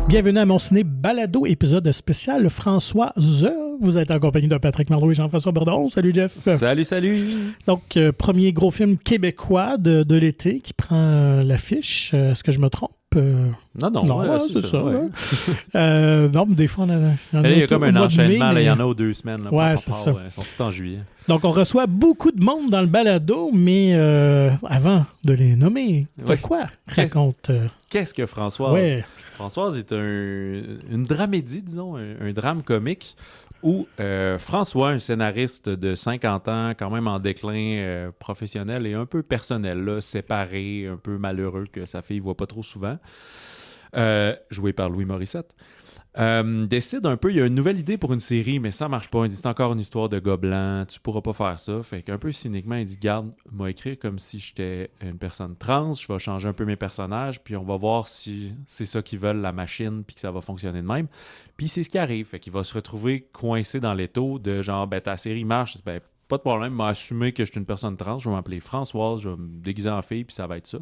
Bienvenue à mon ciné balado, épisode spécial François The. Vous êtes en compagnie de Patrick Marleau et Jean-François Bourdon. Salut Jeff. Salut. Donc, premier gros film québécois de l'été qui prend l'affiche. Est-ce que je me trompe? Non, c'est ça. Ouais. Non, mais des fois, il y a comme un enchaînement, il y en a aux 2 semaines. Là, ouais, c'est ça. Ils sont tous en juillet. Donc, on reçoit beaucoup de monde dans le balado, mais avant de les nommer, quoi raconte... Qu'est-ce que Françoise? Ouais. Françoise est une dramédie, disons, un drame comique où François, un scénariste de 50 ans, quand même en déclin professionnel et un peu personnel, là, séparé, un peu malheureux que sa fille ne voit pas trop souvent, joué par Louis Morissette, décide un peu, il y a une nouvelle idée pour une série, mais ça marche pas. Il dit, c'est encore une histoire de gars blanc, tu pourras pas faire ça. Fait qu'un peu cyniquement, il dit, garde, m'a écrit comme si j'étais une personne trans, je vais changer un peu mes personnages, puis on va voir si c'est ça qu'ils veulent, la machine, puis que ça va fonctionner de même. Puis c'est ce qui arrive. Fait qu'il va se retrouver coincé dans l'étau de genre, ben ta série marche, ben pas de problème, m'a assumé que je suis une personne trans, je vais m'appeler Françoise, je vais me déguiser en fille, puis ça va être ça.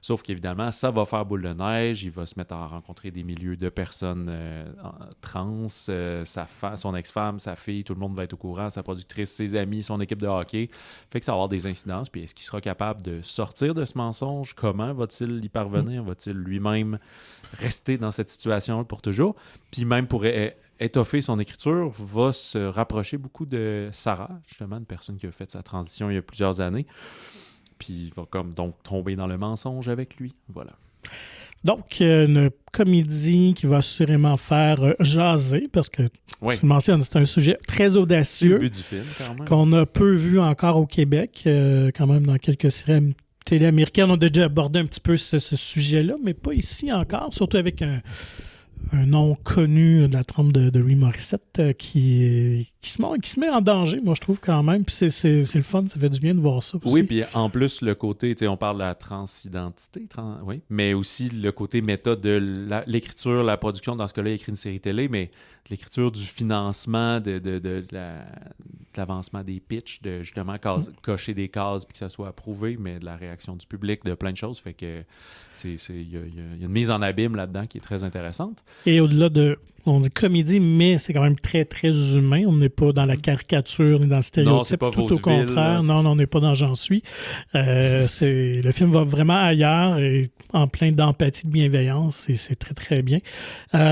Sauf qu'évidemment, ça va faire boule de neige, il va se mettre à rencontrer des milieux de personnes trans, son ex-femme, sa fille, tout le monde va être au courant, sa productrice, ses amis, son équipe de hockey. Fait que ça va avoir des incidences, puis est-ce qu'il sera capable de sortir de ce mensonge? Comment va-t-il y parvenir? Va-t-il lui-même rester dans cette situation pour toujours? Puis même pour étoffer son écriture, va se rapprocher beaucoup de Sarah, justement, une personne qui a fait sa transition il y a plusieurs années. Puis il va donc tomber dans le mensonge avec lui. Voilà. Donc, une comédie qui va assurément faire jaser, parce que tu le mentionnes, c'est un sujet très audacieux. C'est le but du film, quand même. Qu'on a peu vu encore au Québec, quand même dans quelques séries télé américaines. On a déjà abordé un petit peu ce sujet-là, mais pas ici encore, surtout avec un nom connu de la trompe de Louis Morissette qui se met en danger, moi je trouve quand même. Puis c'est le fun, ça fait du bien de voir ça aussi. Oui, puis en plus le côté, on parle de la transidentité, oui, mais aussi le côté méta de l'écriture, la production, dans ce cas-là, il écrit une série télé, mais l'écriture du financement, de l'avancement des pitchs, de justement cocher des cases puis que ça soit approuvé, mais de la réaction du public, de plein de choses, fait que il y a une mise en abîme là-dedans qui est très intéressante. Et au-delà de, on dit comédie, mais c'est quand même très, très humain. On n'est pas dans la caricature ni dans le stéréotype. Non, c'est pas tout au contraire. Là, non, on n'est pas dans J'en suis. Le film va vraiment ailleurs et en plein d'empathie, de bienveillance. Et c'est très, très bien.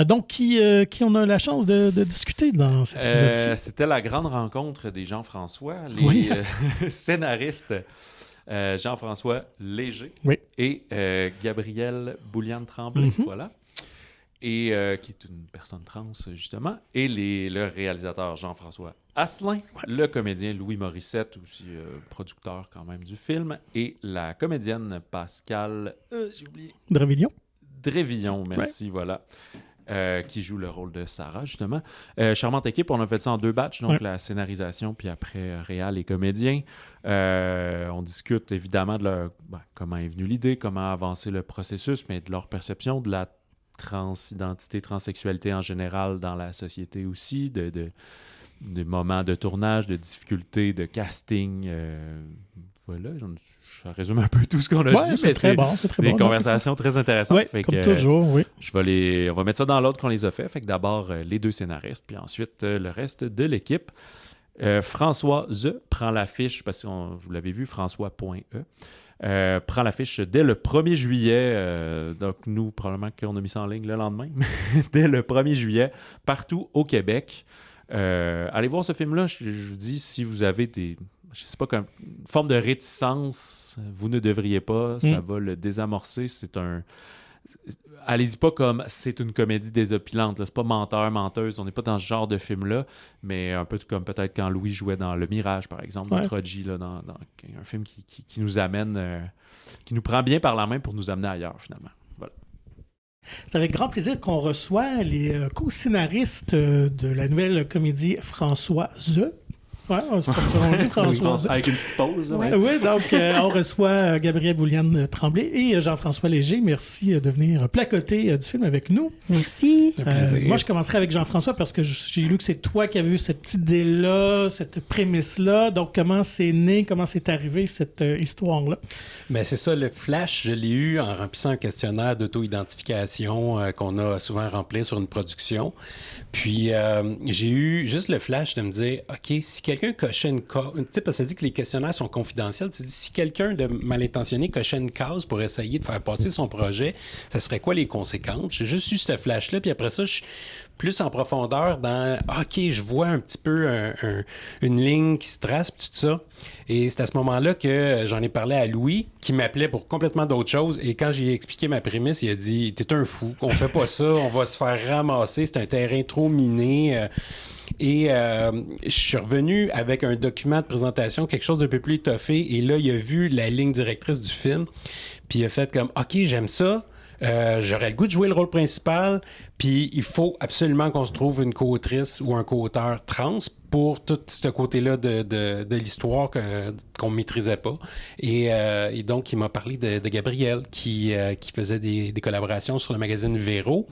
Donc, qui on a la chance de discuter dans cet épisode-ci? C'était la grande rencontre des Jean-François, les scénaristes. Jean-François Léger et Gabrielle Bouliane-Tremblay, voilà. Et qui est une personne trans, justement, et le réalisateur Jean-François Asselin, le comédien Louis Morissette, aussi producteur quand même du film, et la comédienne Pascale... j'ai oublié. Drévillon, merci, voilà. Qui joue le rôle de Sarah, justement. Charmante équipe, on a fait ça en 2 batchs, donc la scénarisation, puis après réal et comédien. On discute évidemment de comment est venue l'idée, comment avancer le processus, mais de leur perception de la transidentité, transsexualité en général dans la société aussi, des moments de tournage, de difficultés, de casting. Voilà, ça résume un peu tout ce qu'on a dit, mais c'est des conversations très intéressantes. Oui, fait comme que, toujours, oui. On va mettre ça dans l'ordre qu'on les a fait. Fait que d'abord, les 2 scénaristes, puis ensuite, le reste de l'équipe. François prend l'affiche, parce que vous l'avez vu, François.e. Prend l'affiche dès le 1er juillet. Donc, nous, probablement qu'on a mis ça en ligne le lendemain. Dès le 1er juillet, partout au Québec. Allez voir ce film-là. Je vous dis, si vous avez je sais pas, comme une forme de réticence, vous ne devriez pas. Ça va le désamorcer. Allez-y pas comme c'est une comédie désopilante. Là. C'est pas menteuse. On n'est pas dans ce genre de film-là, mais un peu comme peut-être quand Louis jouait dans Le Mirage, par exemple, de Troji, là, dans un film qui nous amène, qui nous prend bien par la main pour nous amener ailleurs, finalement. Voilà. C'est avec grand plaisir qu'on reçoit les co-scénaristes de la nouvelle comédie François The. Ouais, c'est comme ça qu'on dit, François. Avec une petite pause. Ouais. Oui, donc on reçoit Gabrielle Bouliane-Tremblay et Jean-François Léger. Merci de venir placoter du film avec nous. Merci. Moi, je commencerai avec Jean-François parce que j'ai lu que c'est toi qui as eu cette idée-là, cette prémisse-là. Donc, comment c'est né, comment c'est arrivé cette histoire-là? Bien, c'est ça, le flash, je l'ai eu en remplissant un questionnaire d'auto-identification qu'on a souvent rempli sur une production. Puis, j'ai eu juste le flash de me dire, OK, si quelqu'un cochait une case, tu sais, parce que ça dit que les questionnaires sont confidentiels, tu dis, si quelqu'un de mal intentionné cochait une case pour essayer de faire passer son projet, ça serait quoi les conséquences? J'ai juste eu ce flash-là, puis après ça, je suis plus en profondeur dans, OK, je vois un petit peu une ligne qui se trace, puis tout ça. Et c'est à ce moment-là que j'en ai parlé à Louis, qui m'appelait pour complètement d'autres choses. Et quand j'ai expliqué ma prémisse, il a dit, t'es un fou, on fait pas ça, on va se faire ramasser, c'est un terrain trop miné. Et je suis revenu avec un document de présentation, quelque chose d'un peu plus étoffé. Et là, il a vu la ligne directrice du film. Puis il a fait comme, OK, j'aime ça. J'aurais le goût de jouer le rôle principal. Puis il faut absolument qu'on se trouve une co-autrice ou un co-auteur trans pour tout ce côté-là de l'histoire qu'on ne maîtrisait pas. Et donc, il m'a parlé de Gabrielle qui faisait des collaborations sur le magazine Véro.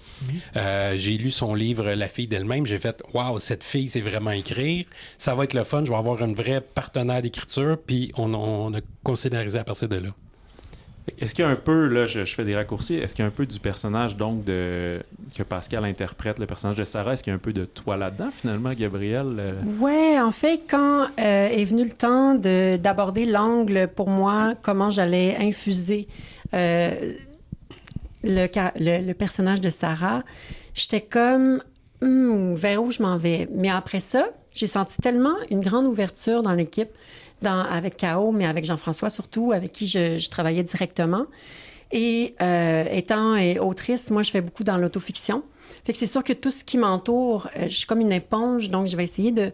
J'ai lu son livre La fille d'elle-même. J'ai fait « Wow, cette fille sait vraiment écrire. Ça va être le fun. Je vais avoir une vraie partenaire d'écriture. » Puis on a co-scénarisé à partir de là. Est-ce qu'il y a un peu, là, je fais des raccourcis, est-ce qu'il y a un peu du personnage donc que Pascal interprète, le personnage de Sarah, est-ce qu'il y a un peu de toi là-dedans finalement, Gabrielle? Ouais, en fait, quand est venu le temps d'aborder l'angle pour moi, comment j'allais infuser le personnage de Sarah, j'étais comme vers où je m'en vais. Mais après ça, j'ai senti tellement une grande ouverture dans l'équipe. Avec K.O., mais avec Jean-François surtout, avec qui je travaillais directement. Et étant autrice, moi, je fais beaucoup dans l'autofiction. Fait que c'est sûr que tout ce qui m'entoure, je suis comme une éponge, donc je vais essayer de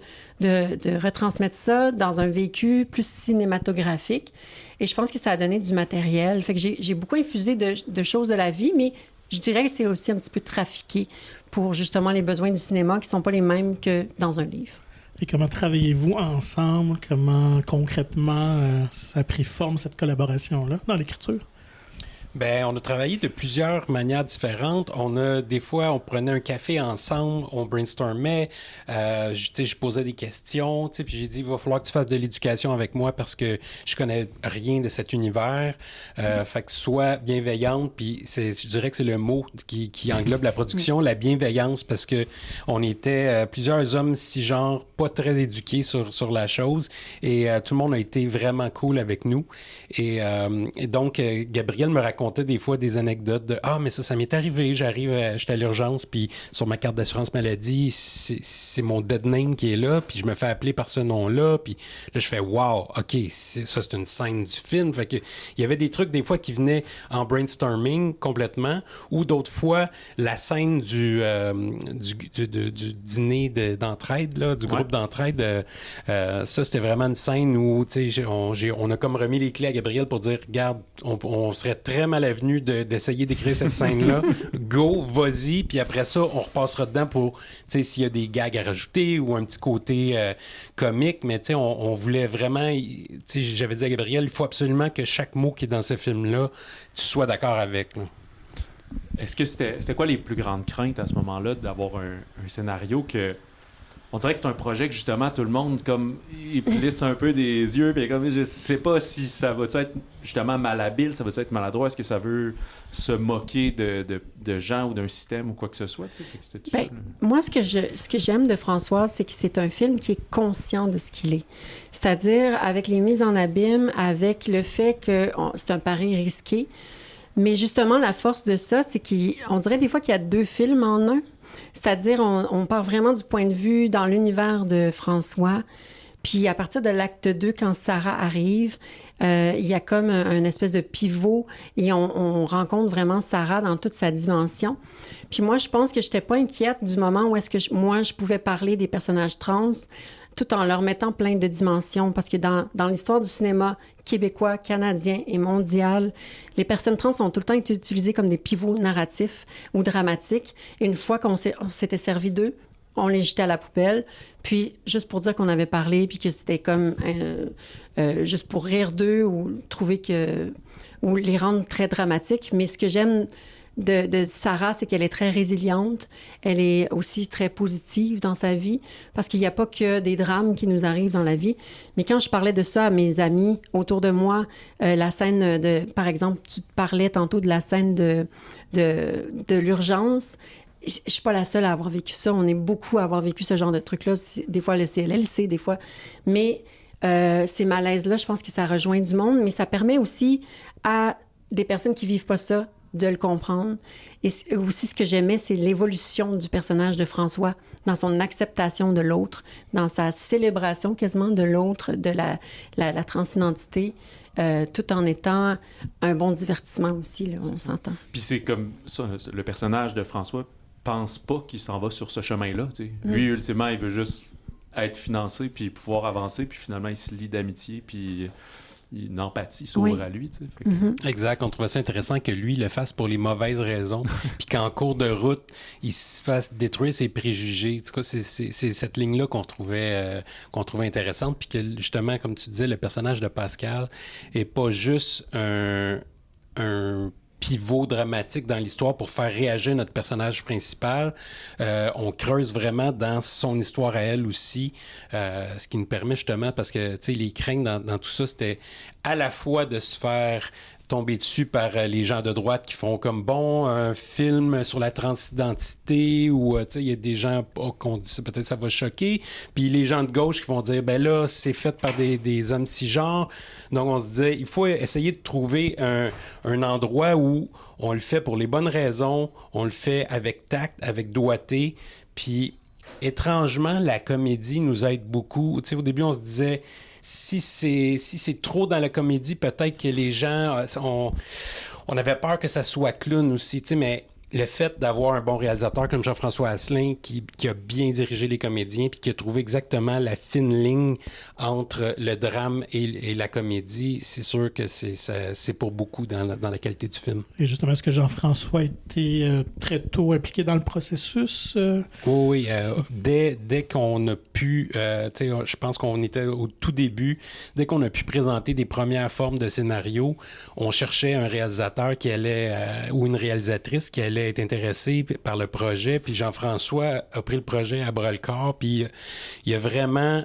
retransmettre ça dans un vécu plus cinématographique. Et je pense que ça a donné du matériel. Fait que j'ai beaucoup infusé de choses de la vie, mais je dirais que c'est aussi un petit peu trafiqué pour justement les besoins du cinéma qui ne sont pas les mêmes que dans un livre. Et comment travaillez-vous ensemble? Comment, concrètement, ça a pris forme, cette collaboration-là, dans l'écriture? Bien, on a travaillé de plusieurs manières différentes. Des fois, on prenait un café ensemble, on brainstormait, je posais des questions, puis j'ai dit, il va falloir que tu fasses de l'éducation avec moi parce que je connais rien de cet univers. Fait que sois bienveillante, puis je dirais que c'est le mot qui englobe la production, la bienveillance, parce que on était plusieurs hommes cisgenres, pas très éduqués sur la chose, et tout le monde a été vraiment cool avec nous. Et donc, Gabrielle me racontait des fois des anecdotes de « Ah, mais ça m'est arrivé, j'étais à l'urgence, puis sur ma carte d'assurance maladie, c'est mon dead name qui est là, puis je me fais appeler par ce nom-là, puis là, je fais « Wow, OK, ça, c'est une scène du film. » Fait que il y avait des trucs, des fois, qui venaient en brainstorming complètement, ou d'autres fois, la scène du dîner d'entraide, là, du groupe d'entraide, ça, c'était vraiment une scène où, tu sais, on a comme remis les clés à Gabrielle pour dire « Regarde, on serait très mal avenu d'essayer d'écrire cette scène-là. Go, vas-y, puis après ça, on repassera dedans pour, tu sais, s'il y a des gags à rajouter ou un petit côté comique, mais tu sais, on voulait vraiment, tu sais, j'avais dit à Gabrielle, il faut absolument que chaque mot qui est dans ce film-là, tu sois d'accord avec, là. Est-ce que c'était quoi les plus grandes craintes à ce moment-là d'avoir un scénario que... On dirait que c'est un projet que, justement, tout le monde, comme, il plisse un peu des yeux, puis comme, je sais pas si ça va être, justement, malhabile, ça va être maladroit, est-ce que ça veut se moquer de gens ou d'un système ou quoi que ce soit, tu sais? Moi, ce que j'aime de François, c'est que c'est un film qui est conscient de ce qu'il est. C'est-à-dire, avec les mises en abîme, avec le fait que c'est un pari risqué, mais justement, la force de ça, c'est qu'on dirait des fois qu'il y a deux films en un. C'est-à-dire, on part vraiment du point de vue dans l'univers de François. Puis à partir de l'acte 2, quand Sarah arrive, il y a comme un espèce de pivot et on rencontre vraiment Sarah dans toute sa dimension. Puis moi, je pense que je n'étais pas inquiète du moment où est-ce que je pouvais parler des personnages trans tout en leur mettant plein de dimensions. Parce que dans l'histoire du cinéma québécois, canadien et mondial, les personnes trans ont tout le temps été utilisées comme des pivots narratifs ou dramatiques. Et une fois qu'on s'était servi d'eux, on les jetait à la poubelle. Puis, juste pour dire qu'on avait parlé, puis que c'était comme juste pour rire d'eux ou trouver que... ou les rendre très dramatiques. Mais ce que j'aime de Sarah, c'est qu'elle est très résiliente. Elle est aussi très positive dans sa vie parce qu'il n'y a pas que des drames qui nous arrivent dans la vie. Mais quand je parlais de ça à mes amis autour de moi, la scène de... Par exemple, tu parlais tantôt de la scène de l'urgence. Je suis pas la seule à avoir vécu ça. On est beaucoup à avoir vécu ce genre de truc-là. Des fois, le CLLC, des fois. Mais ces malaises-là, je pense que ça rejoint du monde, mais ça permet aussi à des personnes qui vivent pas ça de le comprendre. Et aussi, ce que j'aimais, c'est l'évolution du personnage de François dans son acceptation de l'autre, dans sa célébration quasiment de l'autre, de la transidentité, tout en étant un bon divertissement aussi, là, on s'entend. Puis c'est comme ça, le personnage de François pense pas qu'il s'en va sur ce chemin-là. Tu sais. Lui, ultimement, il veut juste être financé puis pouvoir avancer, puis finalement, il se lie d'amitié, puis une empathie s'ouvre à lui. Tu sais. Exact. On trouvait ça intéressant que lui le fasse pour les mauvaises raisons, puis qu'en cours de route, il se fasse détruire ses préjugés. En tout cas, c'est cette ligne-là qu'on trouvait intéressante, puis que justement, comme tu disais, le personnage de Pascal est pas juste un pivot dramatique dans l'histoire pour faire réagir notre personnage principal. On creuse vraiment dans son histoire à elle aussi, ce qui nous permet justement, parce que les craintes dans tout ça, c'était à la fois de se faire tomber dessus par les gens de droite qui font comme un film sur la transidentité ou il y a des gens qu'on dit peut-être ça va choquer, puis les gens de gauche qui vont dire ben là c'est fait par des hommes cisgenres. Donc on se disait il faut essayer de trouver un endroit où on le fait pour les bonnes raisons, on le fait avec tact, avec doigté, puis étrangement la comédie nous aide beaucoup. Au début on se disait si c'est trop dans la comédie, peut-être que les gens... On avait peur que ça soit clown aussi, mais le fait d'avoir un bon réalisateur comme Jean-François Asselin qui a bien dirigé les comédiens puis qui a trouvé exactement la fine ligne entre le drame et la comédie, c'est sûr que c'est pour beaucoup dans la qualité du film. Et justement, est-ce que Jean-François a été très tôt impliqué dans le processus? Oui. Dès qu'on a pu, je pense qu'on était au tout début, dès qu'on a pu présenter des premières formes de scénario, on cherchait un réalisateur qui allait, ou une réalisatrice qui allait être intéressé par le projet, puis Jean-François a pris le projet à bras-le-corps, puis il a vraiment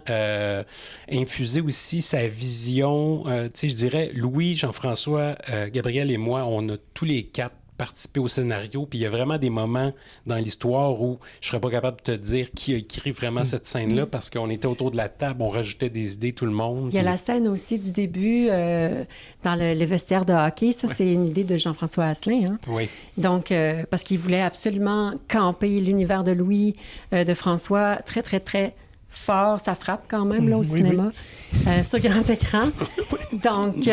infusé aussi sa vision. Je dirais, Louis, Jean-François, Gabriel et moi, on a tous les quatre participé au scénario, puis il y a vraiment des moments dans l'histoire où je serais pas capable de te dire qui a écrit vraiment cette scène-là, parce qu'on était autour de la table, on rajoutait des idées, tout le monde. Il y a la scène aussi du début dans le vestiaire de hockey. Ça, c'est une idée de Jean-François Asselin. Hein? Oui. Donc, parce qu'il voulait absolument camper l'univers de Louis, de François, très, très, très fort. Ça frappe quand même là, au cinéma, sur grand écran. Donc,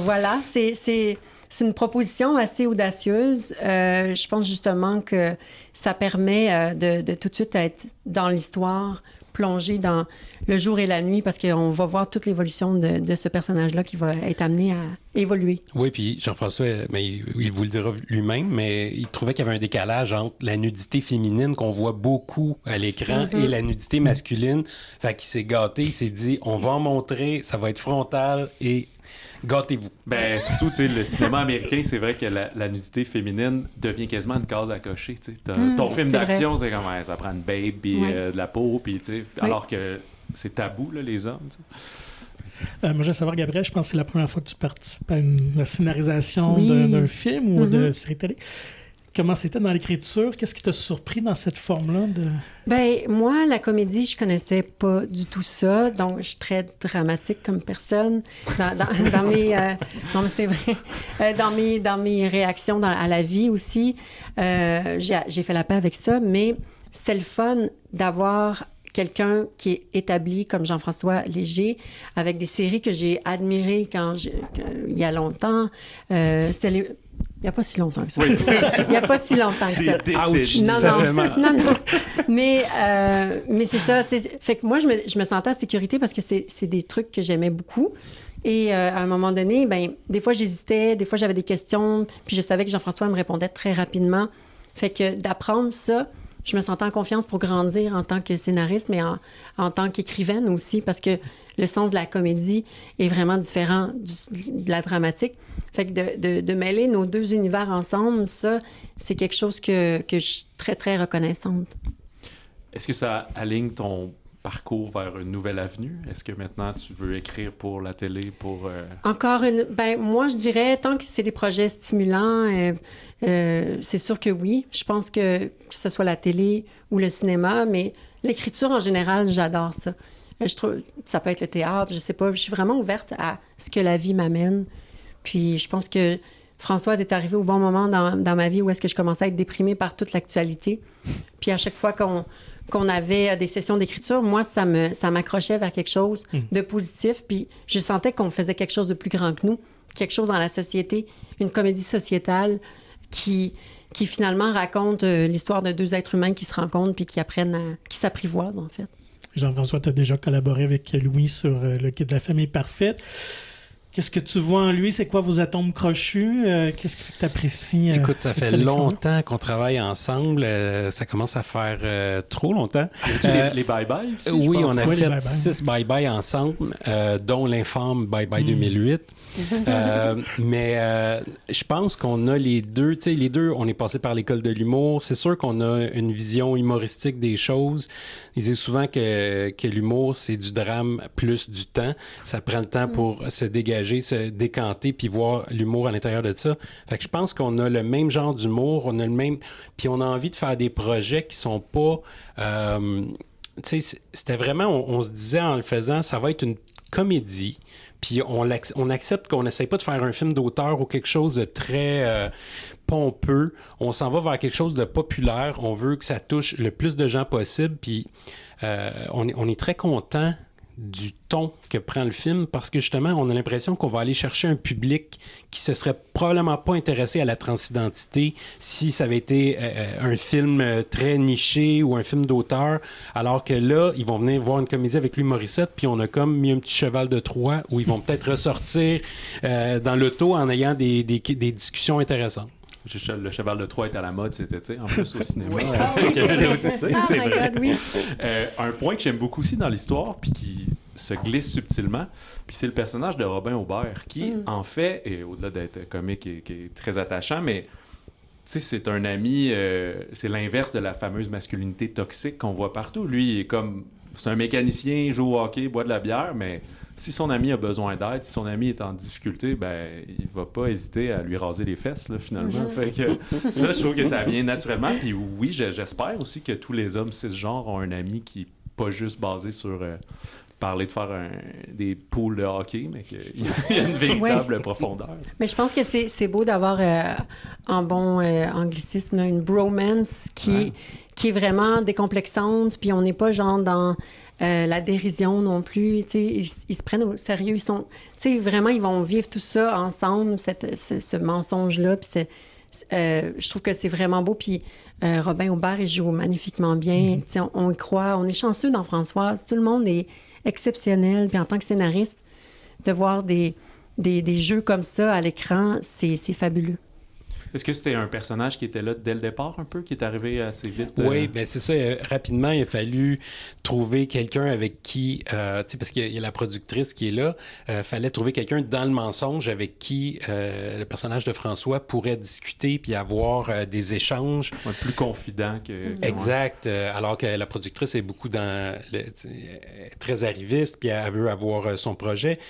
voilà, c'est une proposition assez audacieuse. Je pense justement que ça permet de tout de suite être dans l'histoire, plongé dans le jour et la nuit, parce qu'on va voir toute l'évolution de ce personnage-là qui va être amené à évoluer. Oui, puis Jean-François, il vous le dira lui-même, mais il trouvait qu'il y avait un décalage entre la nudité féminine qu'on voit beaucoup à l'écran et la nudité masculine. Fait qu'il s'est gâté, il s'est dit, on va en montrer, ça va être frontal et gâtez-vous. Ben, surtout, tu sais, le cinéma américain, c'est vrai que la nudité féminine devient quasiment une case à cocher. Tu sais. Ton film d'action, c'est comme ça prend une babe, puis de la peau, puis tu sais, alors que c'est tabou, là, les hommes. Tu sais. Moi, je veux savoir, Gabriel, je pense que c'est la première fois que tu participes à une scénarisation d'un film ou de série télé. Comment c'était dans l'écriture? Qu'est-ce qui t'a surpris dans cette forme-là? Ben moi, la comédie, je connaissais pas du tout ça. Donc, je suis très dramatique comme personne. Dans mes... non, mais c'est vrai. Dans mes réactions à la vie aussi, j'ai fait la paix avec ça. Mais c'était le fun d'avoir quelqu'un qui est établi comme Jean-François Léger, avec des séries que j'ai admirées il y a longtemps. C'était il n'y a pas si longtemps que ça. Oui, il n'y a pas si longtemps que ça. Ouch, Non. Mais c'est ça. Fait que moi, je me sentais en sécurité parce que c'est des trucs que j'aimais beaucoup. Et à un moment donné, des fois, j'hésitais, des fois, j'avais des questions, puis je savais que Jean-François me répondait très rapidement. Fait que d'apprendre ça, je me sentais en confiance pour grandir en tant que scénariste, mais en tant qu'écrivaine aussi, parce que le sens de la comédie est vraiment différent de la dramatique. Fait que de mêler nos deux univers ensemble, ça, c'est quelque chose que je suis très, très reconnaissante. Est-ce que ça aligne ton parcours vers une nouvelle avenue? Est-ce que maintenant tu veux écrire pour la télé, pour... Ben, moi, je dirais, tant que c'est des projets stimulants, c'est sûr que oui. Je pense que ce soit la télé ou le cinéma, mais l'écriture en général, j'adore ça. Je trouve, ça peut être le théâtre, je sais pas. Je suis vraiment ouverte à ce que la vie m'amène. Puis je pense que Françoise est arrivée au bon moment dans ma vie où est-ce que je commençais à être déprimée par toute l'actualité. Puis à chaque fois qu'on avait des sessions d'écriture, moi, ça m'accrochait vers quelque chose de positif. Puis je sentais qu'on faisait quelque chose de plus grand que nous, quelque chose dans la société, une comédie sociétale qui finalement raconte l'histoire de deux êtres humains qui se rencontrent puis qui s'apprivoisent, en fait. Jean-François, tu as déjà collaboré avec Louis sur le Kit de la famille parfaite. Qu'est-ce que tu vois en lui? C'est quoi vos atomes crochus? Qu'est-ce qui fait que tu apprécies? Écoute, ça fait longtemps qu'on travaille ensemble. Ça commence à faire trop longtemps. Les bye-bye aussi, oui, on a fait les 6 bye-bye ensemble, dont l'infâme Bye-bye 2008. Mais je pense qu'on a les deux. Tu sais, les deux, on est passé par l'école de l'humour. C'est sûr qu'on a une vision humoristique des choses. Ils disent souvent que l'humour, c'est du drame plus du temps. Ça prend le temps pour se dégager, se décanter, puis voir l'humour à l'intérieur de ça. Fait que je pense qu'on a le même genre d'humour, on a le même... Puis on a envie de faire des projets qui sont pas... tu sais, c'était vraiment... On se disait en le faisant, ça va être une comédie, puis on accepte qu'on n'essaie pas de faire un film d'auteur ou quelque chose de très... pompeux, on s'en va vers quelque chose de populaire, on veut que ça touche le plus de gens possible, puis on est très content du ton que prend le film parce que justement, on a l'impression qu'on va aller chercher un public qui se serait probablement pas intéressé à la transidentité si ça avait été un film très niché ou un film d'auteur, alors que là, ils vont venir voir une comédie avec Louis Morissette, puis on a comme mis un petit cheval de Troie où ils vont peut-être ressortir dans l'auto en ayant des discussions intéressantes. Le cheval de Troie est à la mode cet été, en plus au cinéma. C'est vrai. God, oui. Un point que j'aime beaucoup aussi dans l'histoire, puis qui se glisse subtilement, puis c'est le personnage de Robin Aubert, qui, en fait, et au-delà d'être comique et qui est très attachant, mais tu sais, c'est un ami, c'est l'inverse de la fameuse masculinité toxique qu'on voit partout. Lui, il est comme... C'est un mécanicien, il joue au hockey, boit de la bière, mais si son ami a besoin d'aide, si son ami est en difficulté, ben il va pas hésiter à lui raser les fesses, là, finalement. Fait que ça, je trouve que ça vient naturellement. Puis oui, j'espère aussi que tous les hommes cisgenres ont un ami qui n'est pas juste basé sur parler de faire des poules de hockey, mais qu'il y a une véritable profondeur. Mais je pense que c'est beau d'avoir, en bon anglicisme, une bromance qui est vraiment décomplexante, puis on n'est pas genre dans la dérision non plus. Ils se prennent au sérieux. Ils sont, vraiment, ils vont vivre tout ça ensemble, ce mensonge-là. Puis je trouve que c'est vraiment beau. Puis Robin Aubert, il joue magnifiquement bien. On y croit. On est chanceux dans Françoise. Tout le monde est exceptionnel. Puis en tant que scénariste, de voir des jeux comme ça à l'écran, c'est fabuleux. Est-ce que c'était un personnage qui était là dès le départ un peu, qui est arrivé assez vite? Oui, bien c'est ça. Rapidement, il a fallu trouver quelqu'un avec qui, parce qu'il y a la productrice qui est là, fallait trouver quelqu'un dans le mensonge avec qui le personnage de François pourrait discuter puis avoir des échanges. Plus confident que... Exact. Alors que la productrice est beaucoup très arriviste puis elle veut avoir son projet.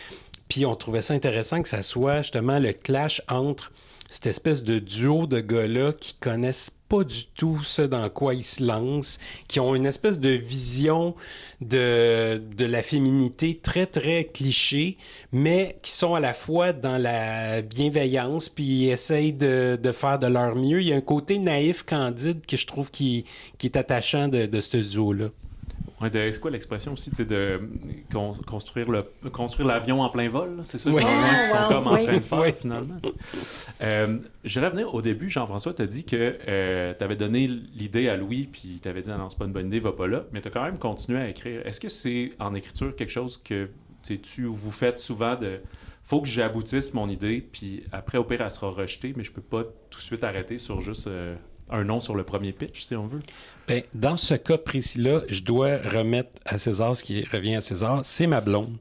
Puis on trouvait ça intéressant que ça soit justement le clash entre cette espèce de duo de gars-là qui connaissent pas du tout ce dans quoi ils se lancent, qui ont une espèce de vision de la féminité très, très cliché, mais qui sont à la fois dans la bienveillance, puis ils essayent de faire de leur mieux. Il y a un côté naïf, candide, que je trouve qui est attachant de ce duo-là. Ouais, c'est quoi l'expression aussi, de construire l'avion en plein vol? C'est ça, qu'ils sont comme en train de faire, finalement. Je vais revenir au début. Jean-François t'a dit que tu avais donné l'idée à Louis, puis tu avais dit « non, c'est pas une bonne idée, va pas là », mais tu as quand même continué à écrire. Est-ce que c'est en écriture quelque chose que vous faites souvent de « faut que j'aboutisse mon idée, puis après, au pire, elle sera rejetée, mais je peux pas tout de suite arrêter sur juste un nom sur le premier pitch, si on veut? Ben, dans ce cas précis-là, je dois remettre à César ce qui revient à César. C'est ma blonde.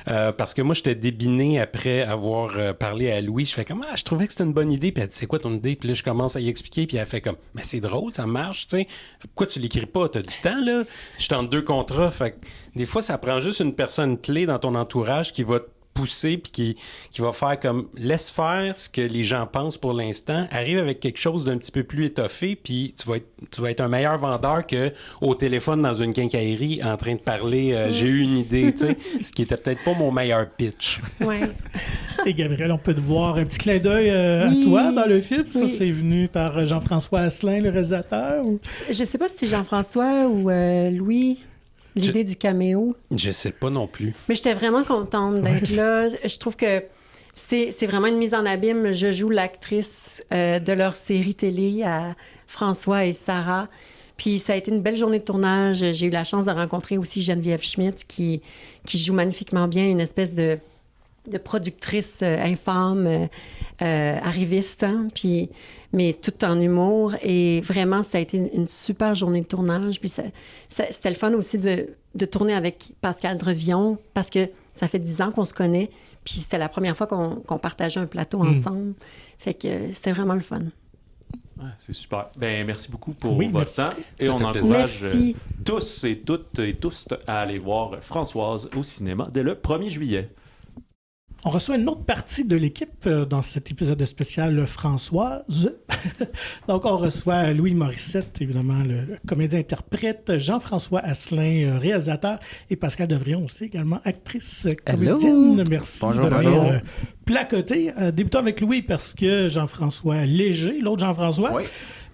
Parce que moi, j'étais débiné après avoir parlé à Louis. Je fais comme, je trouvais que c'était une bonne idée. Puis elle dit, c'est quoi ton idée? Puis là, je commence à y expliquer. Puis elle fait comme, mais c'est drôle, ça marche, tu sais. Pourquoi tu l'écris pas? T'as du temps, là? Je suis en 2 contrats. Fait que des fois, ça prend juste une personne clé dans ton entourage qui va pousser puis qui va faire comme laisse faire ce que les gens pensent pour l'instant, arrive avec quelque chose d'un petit peu plus étoffé, puis tu vas être un meilleur vendeur que au téléphone dans une quincaillerie en train de parler j'ai eu une idée, tu sais, ce qui était peut-être pas mon meilleur pitch. Ouais. Et Gabriel, on peut te voir un petit clin d'œil à toi dans le film. Ça, c'est venu par Jean-François Asselin, le réalisateur. Ou... Je sais pas si c'est Jean-François ou Louis. L'idée du caméo. Je sais pas non plus. Mais j'étais vraiment contente d'être là. Je trouve que c'est vraiment une mise en abîme. Je joue l'actrice de leur série télé à François et Sarah. Puis ça a été une belle journée de tournage. J'ai eu la chance de rencontrer aussi Geneviève Schmidt qui joue magnifiquement bien, une espèce de productrice infâme, arriviste, hein, puis, mais tout en humour. Et vraiment, ça a été une super journée de tournage. Puis c'était le fun aussi de tourner avec Pascal Drevillon, parce que ça fait 10 ans qu'on se connaît. Puis c'était la première fois qu'on partageait un plateau ensemble. Fait que c'était vraiment le fun. Ouais, c'est super. Ben, merci beaucoup pour votre merci. temps. Et Ça on fait encourage Merci. tous et toutes et tous à aller voir Françoise au cinéma dès le 1er juillet. On reçoit une autre partie de l'équipe dans cet épisode spécial Françoise. Donc, on reçoit Louis Morissette, évidemment, le comédien-interprète, Jean-François Asselin, réalisateur, et Pascal Drevillon aussi, également actrice comédienne. Merci Bonjour, de venir bonjour. placoter. Débutons avec Louis parce que Jean-François Léger, l'autre Jean-François, Oui.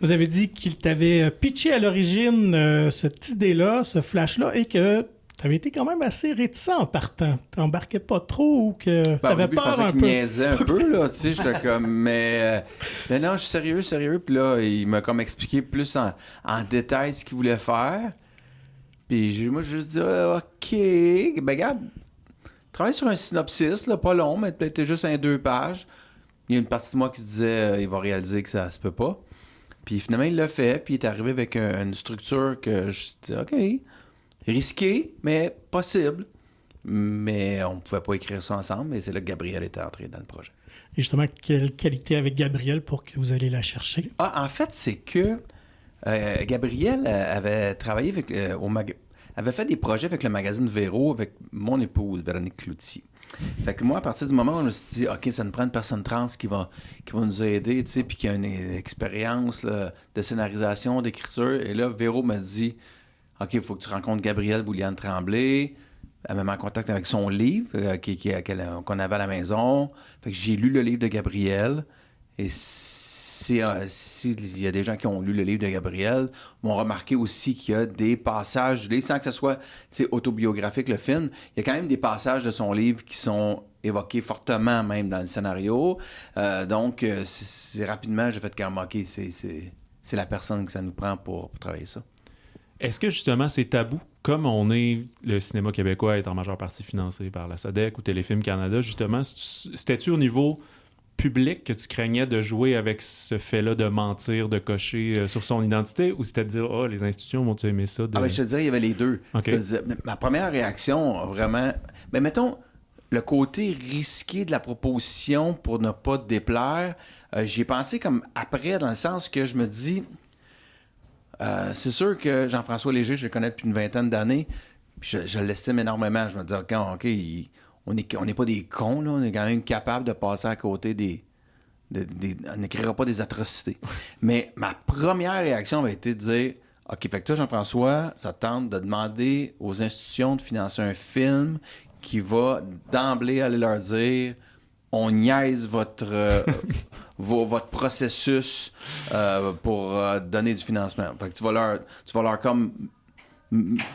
vous avez dit qu'il t'avait pitché à l'origine cette idée-là, ce flash-là, et que tu avais été quand même assez réticent en partant. Tu n'embarquais pas trop ou que tu Ben, au avais début, je peur pensais un qu'il peu. me niaisait un peu, là, tu sais, j'étais comme, mais non, je suis sérieux, puis là, il m'a comme expliqué plus en détail ce qu'il voulait faire, puis moi, j'ai juste dit, OK, ben regarde, travaille sur un synopsis, là, pas long, mais peut-être juste 2 pages. Il y a une partie de moi qui se disait, il va réaliser que ça se peut pas, puis finalement, il l'a fait, puis il est arrivé avec une structure que je dis, OK, risqué, mais possible. Mais on ne pouvait pas écrire ça ensemble, et c'est là que Gabriel était entré dans le projet. Et justement, quelle qualité avec Gabriel pour que vous allez la chercher? En fait, c'est que Gabriel avait travaillé avec avait fait des projets avec le magazine Véro avec mon épouse, Véronique Cloutier. Fait que moi, à partir du moment où je me suis dit, OK, ça nous prend une personne trans qui va nous aider, tu sais, puis qui a une expérience là, de scénarisation, d'écriture. Et là, Véro m'a dit, OK, il faut que tu rencontres Gabrielle Bouliane-Tremblay. Elle m'a mis en contact avec son livre qu'on avait à la maison. Fait que j'ai lu le livre de Gabrielle. Et s'il y a des gens qui ont lu le livre de Gabrielle, vont remarquer aussi qu'il y a des passages du livre, sans que ce soit autobiographique, le film, il y a quand même des passages de son livre qui sont évoqués fortement même dans le scénario. Donc, c'est rapidement, j'ai fait comme, OK, c'est la personne que ça nous prend pour travailler ça. Est-ce que justement c'est tabou, comme le cinéma québécois est en majeure partie financé par la SODEC ou Téléfilm Canada, justement, c'était-tu au niveau public que tu craignais de jouer avec ce fait-là de mentir, de cocher sur son identité, ou c'était de dire, les institutions vont-tu aimer ça? Je te dirais, il y avait les deux. Okay. Ma première réaction, vraiment, mettons, le côté risqué de la proposition pour ne pas te déplaire, j'y ai pensé comme après, dans le sens que je me dis... c'est sûr que Jean-François Léger, je le connais depuis une 20aine d'années, puis je l'estime énormément. Je me dis, OK, on n'est pas des cons, là, on est quand même capable de passer à côté on n'écrira pas des atrocités. Mais ma première réaction avait été de dire, OK, fait que toi, Jean-François, ça tente de demander aux institutions de financer un film qui va d'emblée aller leur dire... on niaise votre processus pour donner du financement. Fait que tu vas leur comme...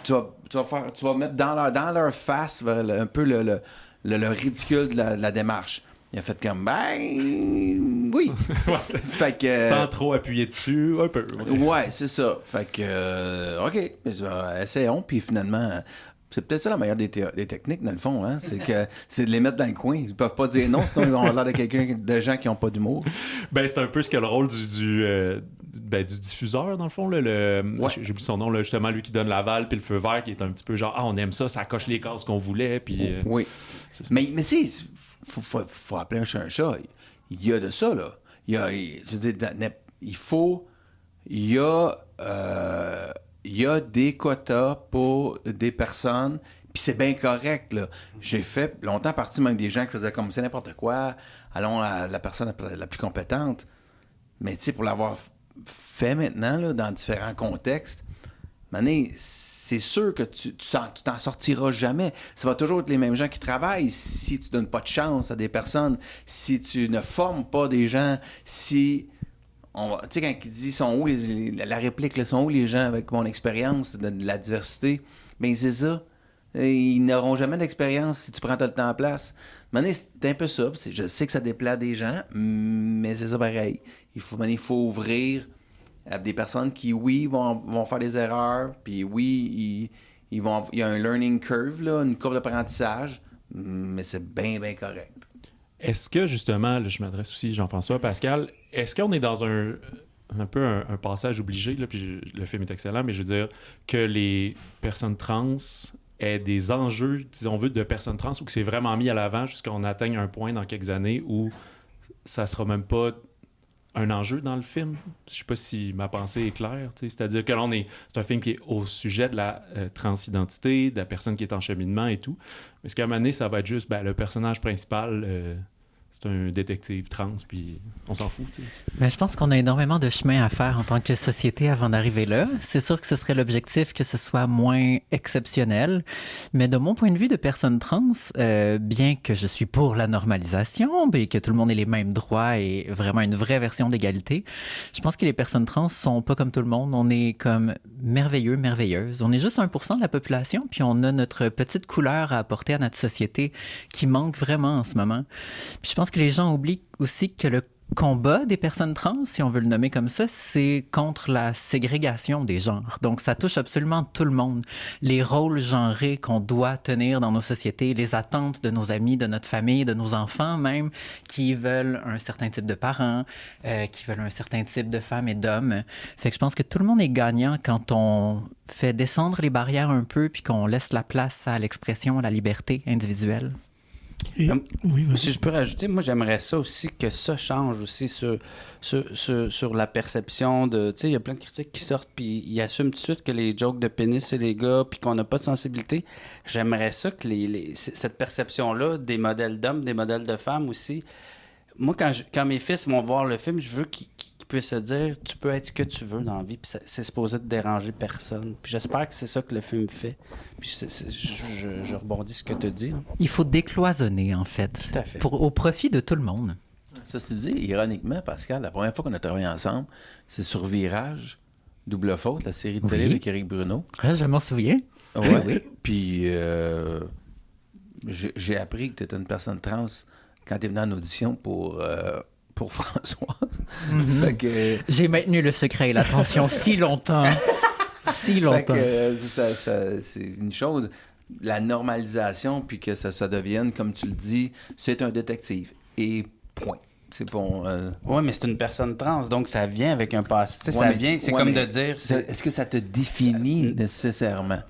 Tu vas mettre dans leur face un peu le ridicule de la démarche. Il a fait comme, oui. Fait que, sans trop appuyer dessus, un peu. Ouais, c'est ça. Fait que, OK, essayons. Puis finalement... C'est peut-être ça la meilleure des techniques, dans le fond, hein? C'est de les mettre dans le coin. Ils peuvent pas dire non, sinon ils vont avoir l'air de gens qui n'ont pas d'humour. Ben, c'est un peu ce que le rôle du diffuseur, dans le fond. Là, j'ai oublié son nom, là, justement, lui qui donne l'aval, puis le feu vert, qui est un petit peu genre, on aime ça coche les cases qu'on voulait. Puis, oui. Mais tu sais, faut appeler un chat un chat. Il y a de ça, là. Il y a des quotas pour des personnes, puis c'est bien correct, là. J'ai fait longtemps partie même des gens qui faisaient comme c'est n'importe quoi, allons à la personne la plus compétente. Mais tu sais, pour l'avoir fait maintenant, là, dans différents contextes, Mané, c'est sûr que tu t'en sortiras jamais. Ça va toujours être les mêmes gens qui travaillent si tu donnes pas de chance à des personnes, si tu ne formes pas des gens, si... Tu sais, quand il dit sont où la réplique, là, sont où les gens avec mon expérience de la diversité? Bien, c'est ça. Ils n'auront jamais d'expérience si tu prends tout le temps en place. Mané, c'est un peu ça. Je sais que ça déplaît à des gens, mais c'est ça pareil. Il faut ouvrir à des personnes qui, oui, vont faire des erreurs, puis oui, il y a un learning curve, là, une courbe d'apprentissage, mais c'est bien, bien correct. Est-ce que, justement, là, je m'adresse aussi à Jean-François, Pascal, est-ce qu'on est dans un peu un passage obligé, là, puis le film est excellent, mais je veux dire que les personnes trans aient des enjeux, disons, de personnes trans, ou que c'est vraiment mis à l'avant jusqu'à qu'on atteigne un point dans quelques années où ça sera même pas un enjeu dans le film? Je sais pas si ma pensée est claire, c'est-à-dire que là, c'est un film qui est au sujet de la transidentité, de la personne qui est en cheminement et tout, mais est-ce qu'à un moment donné, ça va être juste, le personnage principal, c'est un détective trans, puis on s'en fout, tu sais. Ben, je pense qu'on a énormément de chemin à faire en tant que société avant d'arriver là. C'est sûr que ce serait l'objectif que ce soit moins exceptionnel, mais de mon point de vue de personne trans, bien que je suis pour la normalisation, et que tout le monde ait les mêmes droits et vraiment une vraie version d'égalité, je pense que les personnes trans sont pas comme tout le monde. On est comme merveilleux, merveilleuses. On est juste 1% de la population, puis on a notre petite couleur à apporter à notre société qui manque vraiment en ce moment. Puis je pense que les gens oublient aussi que le combat des personnes trans, si on veut le nommer comme ça, c'est contre la ségrégation des genres. Donc, ça touche absolument tout le monde. Les rôles genrés qu'on doit tenir dans nos sociétés, les attentes de nos amis, de notre famille, de nos enfants même, qui veulent un certain type de parents, qui veulent un certain type de femmes et d'hommes. Fait que je pense que tout le monde est gagnant quand on fait descendre les barrières un peu puis qu'on laisse la place à l'expression, à la liberté individuelle. Oui, si je peux rajouter, moi j'aimerais ça aussi que ça change aussi sur la perception de... Tu sais, il y a plein de critiques qui sortent puis ils assument tout de suite que les jokes de pénis c'est les gars puis qu'on n'a pas de sensibilité. J'aimerais ça que cette perception-là des modèles d'hommes, des modèles de femmes aussi... Moi, quand mes fils vont voir le film, je veux qu'ils puissent se dire tu peux être ce que tu veux dans la vie puis c'est supposé te déranger personne. Puis j'espère que c'est ça que le film fait. Puis je rebondis sur ce que tu dis. Hein. Il faut décloisonner, en fait, tout à fait. au profit de tout le monde. Ceci dit, ironiquement, Pascal, la première fois qu'on a travaillé ensemble, c'est sur Virage, Double Faute, la série de télé avec Éric Bruno. Ah, je m'en souviens. Ouais. Oui. Puis j'ai appris que tu étais une personne trans quand tu es venu en audition pour Françoise. Mm-hmm. Fait que... J'ai maintenu le secret et l'attention si longtemps. Si longtemps. Fait que, c'est une chose. La normalisation, puis que ça devienne, comme tu le dis, c'est un détective. Et point. C'est bon. Oui, mais c'est une personne trans, donc ça vient avec un passé. C'est comme de dire... Est-ce que ça te définit nécessairement?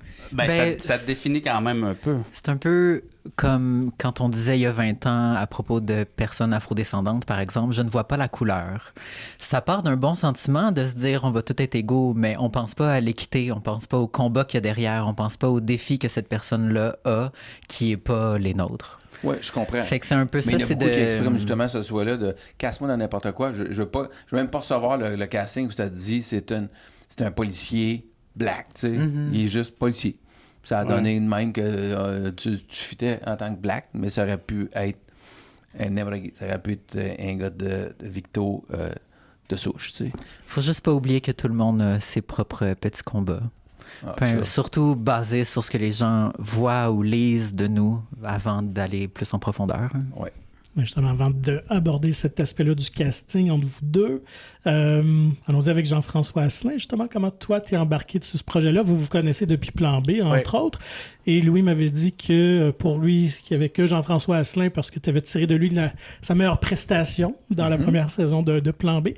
Ça te définit quand même un peu. C'est un peu comme quand on disait il y a 20 ans à propos de personnes afrodescendantes, par exemple, je ne vois pas la couleur. Ça part d'un bon sentiment de se dire on va tous être égaux, mais on pense pas à l'équité, on pense pas au combat qu'il y a derrière, on pense pas aux défis que cette personne-là a qui est pas les nôtres. Oui, je comprends. Fait que c'est un peu mais ça. il y a beaucoup qui expriment justement ce souhait-là de casse-moi dans n'importe quoi. Je veux même pas recevoir le casting où ça te dit c'est un policier black, tu sais. Mm-hmm. Il est juste policier. Ça a donné de même que tu fitais en tant que black, mais ça aurait pu être un gars de Victo de souche, tu sais. Faut juste pas oublier que tout le monde a ses propres petits combats. Surtout basé sur ce que les gens voient ou lisent de nous avant d'aller plus en profondeur. Oui. justement, avant d'aborder cet aspect-là du casting entre vous deux, allons-y avec Jean-François Asselin, justement, comment toi, t'es embarqué sur ce projet-là? Vous vous connaissez depuis Plan B, entre autres, et Louis m'avait dit que pour lui, qu'il n'y avait que Jean-François Asselin parce que tu avais tiré de lui sa meilleure prestation dans la première saison de Plan B.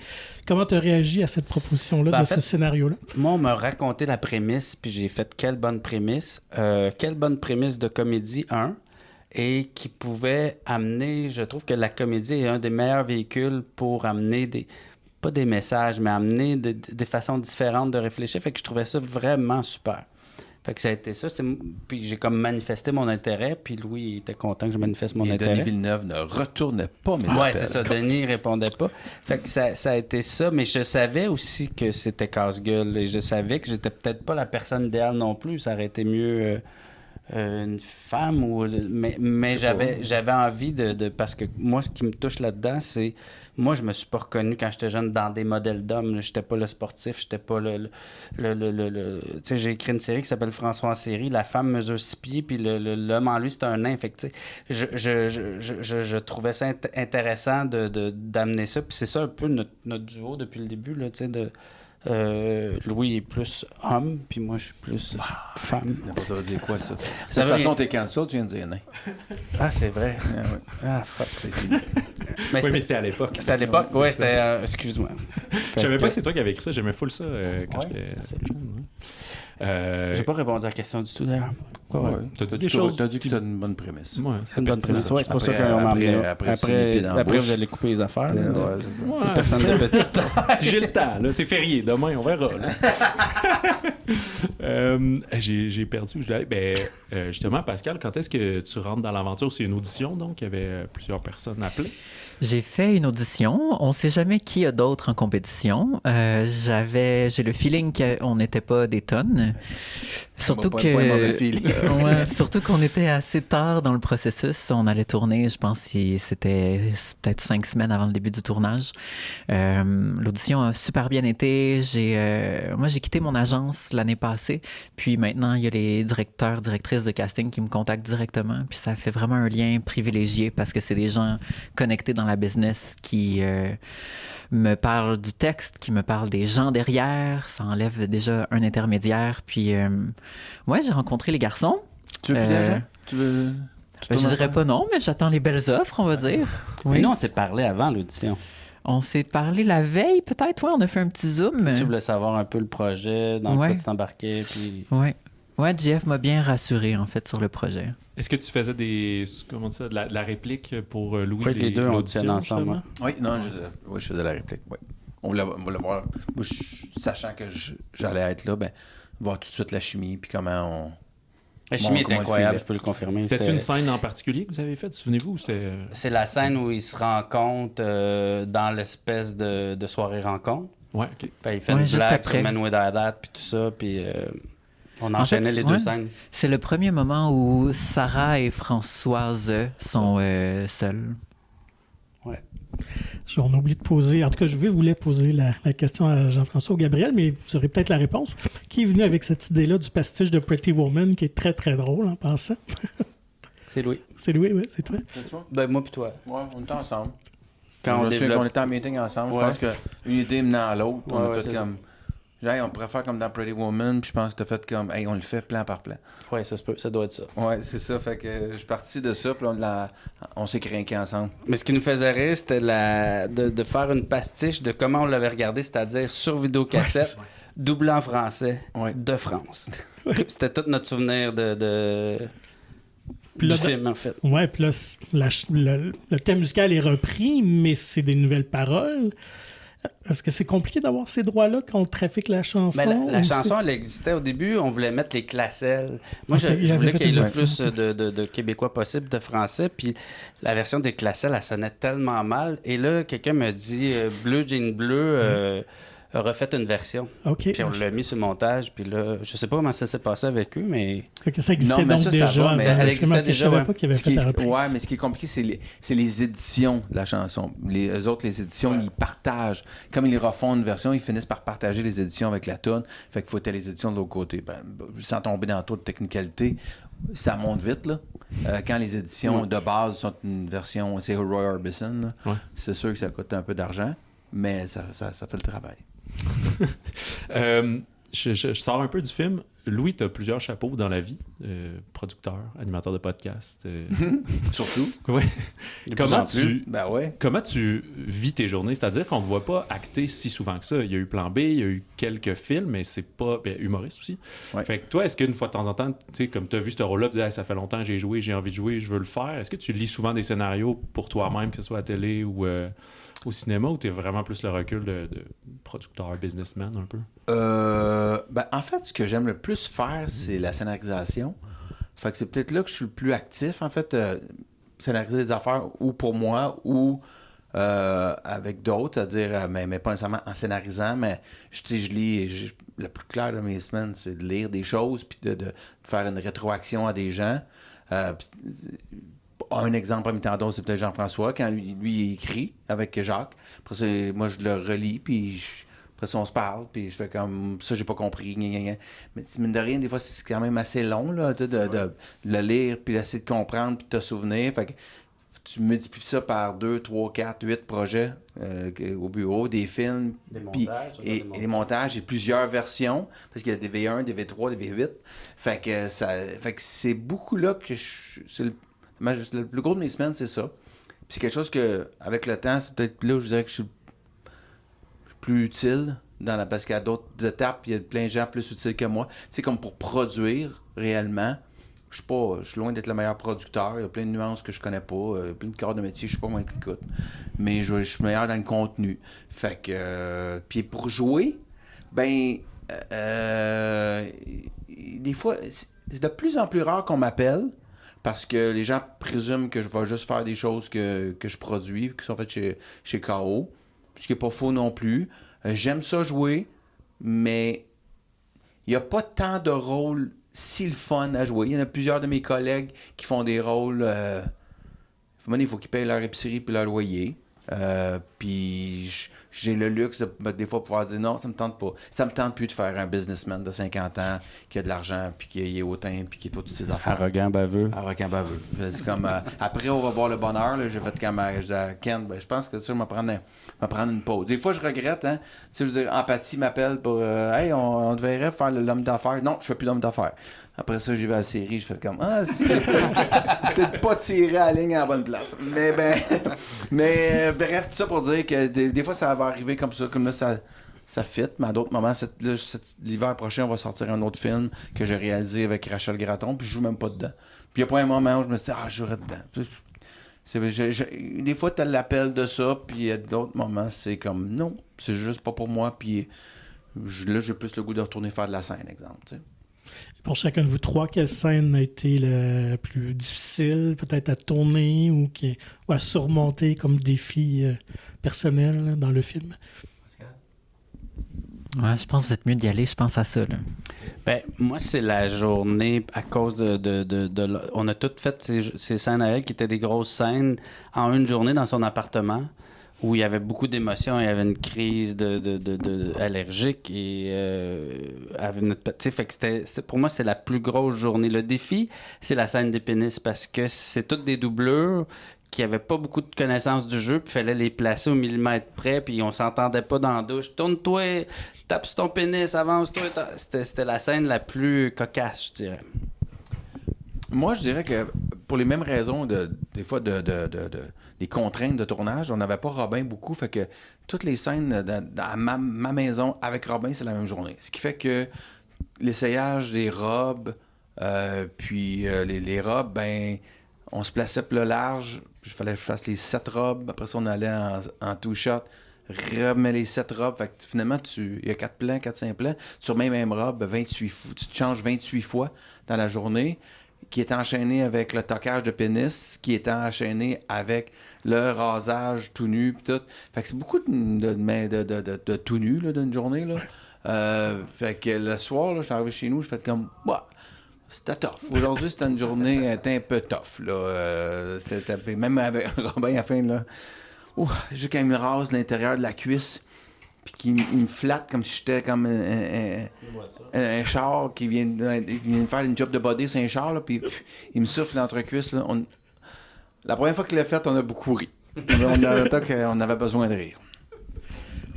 Comment tu as réagi à cette proposition-là, ce scénario-là? Moi, on m'a raconté la prémisse, puis j'ai fait quelle bonne prémisse. Quelle bonne prémisse de comédie, et qui pouvait amener, je trouve que la comédie est un des meilleurs véhicules pour amener pas des messages, mais amener des façons différentes de réfléchir. Fait que je trouvais ça vraiment super. Fait que ça a été ça. Puis j'ai comme manifesté mon intérêt, puis Louis il était content que je manifeste mon intérêt. Denis Villeneuve ne retournait pas mes Ouais, appels. c'est ça. Denis répondait pas. Fait que ça a été ça, mais je savais aussi que c'était casse-gueule, et je savais que j'étais peut-être pas la personne idéale non plus. Ça aurait été mieux... une femme mais j'avais envie de parce que moi ce qui me touche là-dedans c'est moi je me suis pas reconnu quand j'étais jeune dans des modèles d'hommes. J'étais pas le sportif, j'étais pas le tu sais, j'ai écrit une série qui s'appelle François en série, la femme mesure 6 pieds puis l'homme en lui c'est un nain. Fait que tu sais je trouvais ça intéressant d'amener ça, puis c'est ça un peu notre duo depuis le début là, tu sais Louis est plus homme, puis moi je suis plus femme. Ça veut dire quoi ça? De Ça toute veut façon, dire- t'es cancel, tu viens de dire nain. Ah, c'est vrai. Ah, ouais. Ah, fuck. Oui, mais c'était à l'époque. C'était à l'époque, ouais, c'était... excuse-moi. Je savais pas que c'est toi qui avais écrit ça. J'aimais full ça quand Ouais, j'étais jeune. Ouais. J'ai pas répondu à la question du tout, d'ailleurs. Ouais. T'as dit des choses. T'as dit que c'était une bonne prémisse. Ouais, C'est une bonne prémisse. Ouais, c'est pour ça Après- qu'on m'a après- amené. après, c'est les pieds dans la Après, bouche. vous allez couper les affaires. là, de- Ouais, c'est ça. Ouais. Personne de petite taille. Si j'ai le temps, là, c'est férié. Demain, on verra. là. J'ai perdu. Justement, Pascal, quand est-ce que tu rentres dans l'aventure? C'est une audition, donc il y avait plusieurs personnes appelées. J'ai fait une audition. On ne sait jamais qui a d'autres en compétition. J'ai le feeling qu'on n'était pas des tonnes. Surtout Pas un mauvais feeling. Ouais, surtout qu'on était assez tard dans le processus. On allait tourner, je pense que c'était peut-être 5 semaines avant le début du tournage. L'audition a super bien été. Moi, j'ai quitté mon agence l'année passée. Puis maintenant, il y a les directeurs, directrices de casting qui me contactent directement. Puis ça fait vraiment un lien privilégié parce que c'est des gens connectés dans la business qui me parlent du texte, qui me parlent des gens derrière. Ça enlève déjà un intermédiaire. Puis, ouais, j'ai rencontré les garçons. Tu veux plus d'argent? Tu veux... Je dirais pas non, mais j'attends les belles offres, on va dire. Mais nous, on s'est parlé avant l'audition. On s'est parlé la veille, peut-être, ouais, on a fait un petit zoom. Tu voulais savoir un peu le projet, dans Ouais. quoi tu t'embarquais, puis... Ouais, Jeff m'a bien rassuré, en fait, sur le projet. Est-ce que tu faisais de la réplique pour Louis? Oui, les deux l'audition, auditionnent ensemble. justement? Oui, non, je faisais la réplique. Oui. On voulait voir. Moi, sachant que j'allais être là, voir tout de suite la chimie, puis comment on. La chimie est comment il incroyable, filait. je peux le confirmer. C'était une scène en particulier que vous avez faite, souvenez-vous? Ou c'était... C'est la scène où ils se rencontrent dans l'espèce de soirée rencontre. Ouais, OK. Ben, il fait Ouais, une juste blague après. sur Man With That, puis tout ça, puis on En enchaînait fait, les ouais. deux scènes. C'est le premier moment où Sarah et Françoise sont seules. On a oublié de poser, en tout cas, je voulais poser la question à Jean-François ou Gabriel, mais vous aurez peut-être la réponse. Qui est venu avec cette idée-là du pastiche de Pretty Woman, qui est très, très drôle en passant? C'est Louis. C'est Louis, oui, c'est toi. C'est toi? Ben, moi puis toi. Ouais, on était ensemble. Quand on je me souviens développe... qu'on était en meeting ensemble. Ouais. Je pense qu'une idée menant à l'autre. On Ouais, a ouais, fait c'est comme. Hey, on pourrait faire comme dans Pretty Woman, puis je pense que t'as fait comme. Hey, on le fait plan par plan. Ouais, ça se peut, ça doit être ça. Ouais, c'est ça. Fait que je suis parti de ça, puis on s'est crinqué ensemble. Mais ce qui nous faisait rire, c'était de faire une pastiche de comment on l'avait regardé, c'est-à-dire sur vidéocassette, doublé en français, Ouais. de France. C'était tout notre souvenir Puis du là, film, en fait. Ouais, puis là, le thème musical est repris, mais c'est des nouvelles paroles. Est-ce que c'est compliqué d'avoir ces droits-là quand on trafique la chanson? Mais la ou chanson, elle existait au début, on voulait mettre les classelles. Moi, Ok, il je avait voulais fait qu'il y ait une le version. plus de Québécois possible, de français, puis la version des classelles, elle sonnait tellement mal. Et là, quelqu'un me dit Bleu, jean bleu, a refait une version. OK. Puis on l'a mis sur le montage. Puis là, je sais pas comment ça s'est passé avec eux, mais... Fait que ça existait Non, mais donc ça déjà. va, mais avant elle le film. existait Ok, déjà, je savais ouais. pas qu'il avait Ce qui fait est- la reprise. ouais, mais ce qui est compliqué, c'est les éditions de la chanson. Eux autres, les éditions, ils partagent. Comme ils refont une version, ils finissent par partager les éditions avec la toune. Fait qu'il faut être les éditions de l'autre côté. Sans tomber dans trop de technicalité, ça monte vite, là. Quand les éditions de base sont une version, c'est Roy Orbison, là, Ouais. c'est sûr que ça coûte un peu d'argent, mais ça fait le travail. Je sors un peu du film. Louis, tu as plusieurs chapeaux dans la vie. Producteur, animateur de podcast. Surtout. Ouais. De plus en plus. Ben ouais. Comment tu vis tes journées? C'est-à-dire qu'on ne voit pas acter si souvent que ça. Il y a eu Plan B, il y a eu quelques films, mais c'est pas... humoriste aussi. Ouais. Fait que toi, est-ce qu'une fois de temps en temps, tu sais, comme tu as vu ce rôle-là, tu dis hey, ça fait longtemps que j'ai joué, j'ai envie de jouer, je veux le faire. Est-ce que tu lis souvent des scénarios pour toi-même, que ce soit à la télé ou au cinéma, ou tu es vraiment plus le recul de producteur, businessman un peu? En fait, ce que j'aime le plus faire, c'est la scénarisation. Fait que c'est peut-être là que je suis le plus actif, en fait, scénariser des affaires ou pour moi ou avec d'autres, c'est-à-dire, mais pas nécessairement en scénarisant, mais je lis, le plus clair de mes semaines, c'est de lire des choses puis de faire une rétroaction à des gens. Un exemple parmi tant d'autres, c'est peut-être Jean-François, quand lui il écrit avec Jacques. Après ça, moi, je le relis, puis après ça, on se parle, puis je fais comme ça, j'ai pas compris. Gna, gna, gna. Mais mine de rien, des fois, c'est quand même assez long là, de le lire, puis d'essayer de comprendre, puis de te souvenir. Fait que tu multiplies ça par 2, 3, 4, 8 projets au bureau, des films, Des puis montages, et des montages, et plusieurs versions, parce qu'il y a des V1, des V3, des V8. Fait que c'est beaucoup là que le plus gros de mes semaines, c'est ça. Puis c'est quelque chose que, avec le temps, c'est peut-être là où je dirais que je suis plus utile parce qu'il y a d'autres étapes, il y a plein de gens plus utiles que moi. Tu sais, comme pour produire réellement, je suis loin d'être le meilleur producteur. Il y a plein de nuances que je connais pas, plein de corps de métier, je suis pas moins qui écoute. Mais je suis meilleur dans le contenu. Fait que, puis pour jouer, des fois, c'est de plus en plus rare qu'on m'appelle. Parce que les gens présument que je vais juste faire des choses que je produis, qui sont faites chez K.O., ce qui n'est pas faux non plus. J'aime ça jouer, mais il n'y a pas tant de rôles si le fun à jouer. Il y en a plusieurs de mes collègues qui font des rôles... il faut qu'ils payent leur épicerie et leur loyer. Puis j'ai le luxe de des fois pouvoir dire non, ça me tente pas. Ça me tente plus de faire un businessman de 50 ans qui a de l'argent, puis qui est hautain, puis qui est toutes ces affaires. Arrogant, baveux. C'est comme après au revoir le bonheur, là, j'ai fait comme je dis à Ken, je pense que ça, je vais me prendre une pause. Des fois, je regrette, hein. Tu sais, je veux dire, Empathie m'appelle pour hey, on devrait faire l'homme d'affaires. Non, je fais plus l'homme d'affaires. Après ça, j'y vais à la série, je fais comme si, j'ai peut-être pas tiré à la ligne à la bonne place. Mais bref, tout ça pour dire que des fois, ça va arriver comme là, ça fit, mais à d'autres moments, l'hiver prochain, on va sortir un autre film que j'ai réalisé avec Rachel Graton, puis je joue même pas dedans. Puis il n'y a pas un moment où je me dis je jouerais dedans. Des fois, tu as l'appel de ça, puis à d'autres moments, c'est comme non, c'est juste pas pour moi, puis là, j'ai plus le goût de retourner faire de la scène, exemple, tu sais. Pour chacun de vous trois, quelle scène a été la plus difficile, peut-être à tourner ou à surmonter comme défi personnel là, dans le film? Ouais, je pense que vous êtes mieux d'y aller, je pense à ça. Là. Moi, c'est la journée à cause de on a toutes fait ces scènes à elle qui étaient des grosses scènes en une journée dans son appartement où il y avait beaucoup d'émotions, il y avait une crise allergique et fait que pour moi c'est la plus grosse journée. Le défi, c'est la scène des pénis parce que c'est toutes des doublures qui n'avaient pas beaucoup de connaissances du jeu, puis il fallait les placer au millimètre près, puis on s'entendait pas dans la douche. Tourne-toi, tape sur ton pénis, avance-toi. C'était la scène la plus cocasse, je dirais. Moi, je dirais que pour les mêmes raisons, des fois, des contraintes de tournage, on n'avait pas Robin beaucoup, fait que toutes les scènes dans ma maison avec Robin, c'est la même journée. Ce qui fait que l'essayage des robes, puis les robes, on se plaçait plus large. Il fallait que je fasse les 7 robes. Après ça, on allait en two-shot, remets les 7 robes. Fait que finalement, il y a 4-5 plans. Sur même robe, 28 tu te changes 28 fois dans la journée. qui était enchaîné avec le toquage de pénis, qui était enchaîné avec le rasage tout nu, pis tout. Fait que c'est beaucoup de tout nu, là, d'une journée, là. Fait que le soir, là, je suis arrivé chez nous, je fais comme, bah, c'était tough. Aujourd'hui, c'était une journée était un peu tough, là. Même avec Robin, à la fin, là, juste quand il me rase l'intérieur de la cuisse, puis qu'il me flatte comme si j'étais comme un char qui vient de faire une job de body sur un char, là, puis il me souffle l'entrecuisse. Là. La première fois qu'il l'a fait, on a beaucoup ri. On avait besoin de rire.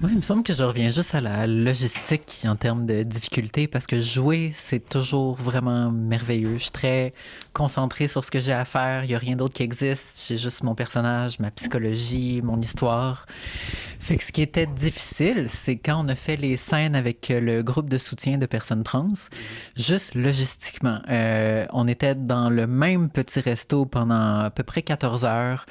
Oui, il me semble que je reviens juste à la logistique en termes de difficulté parce que jouer, c'est toujours vraiment merveilleux. Je suis très concentrée sur ce que j'ai à faire. Il n'y a rien d'autre qui existe. J'ai juste mon personnage, ma psychologie, mon histoire. Fait que ce qui était difficile, c'est quand on a fait les scènes avec le groupe de soutien de personnes trans, juste logistiquement. On était dans le même petit resto pendant à peu près 14 heures.